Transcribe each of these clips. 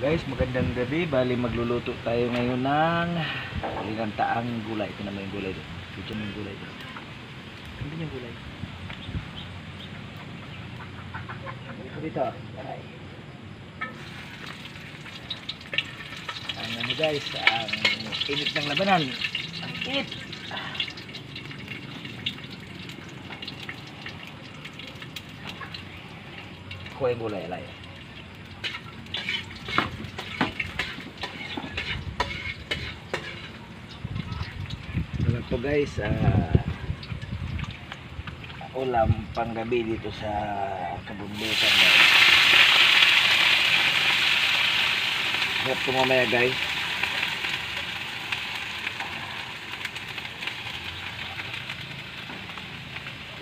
Guys, magandang gabi. Bali magluluto tayo ngayon ng linantaang gulay. Ito naman yung gulay doon. Ito naman yung gulay doon. Hindi yung gulay. Ito dito. Aray. Ang ano guys, ang init ng labanan. Ang init. Ako yung gulay, alay. Ito guys, ulam panggabi dito sa kabundukan guys. Harap ko mamaya guys.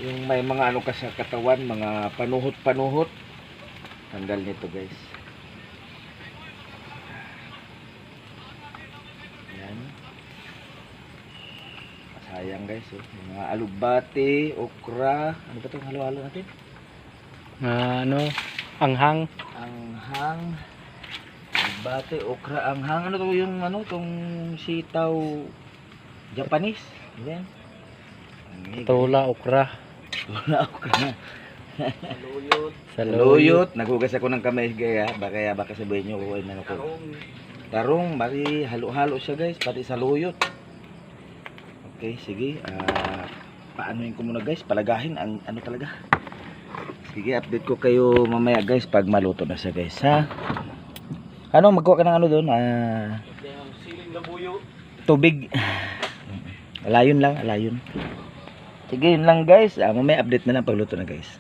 Yung may mga ano ka sa katawan, mga panuhot-panuhot, tanggal nito guys. Yan. Sayang guys, oh. Mga alugbati, okra, ano ba itong halo-halo natin? Anghang. Anghang, alugbati, okra, anghang, ano to yung ano, tong sitaw Japanese, yan. Tula, okra. Tula, okra. Saluyot. Naghugas ako ng kamay guys, baka sabihin nyo, uy, ano ko. Tarong, bali halo-halo siya guys, pati saluyot. Okay, sige. Paanoin ko muna guys, palagahin ang ano talaga. Sige, update ko kayo mamaya guys pag maluto na siya guys, ha. Ano, magkuha ka ng ano doon? Siling labuyo. Tubig. Alayon lang, alayon. Sige, yun lang guys. Mamaya update na lang pagluto na guys.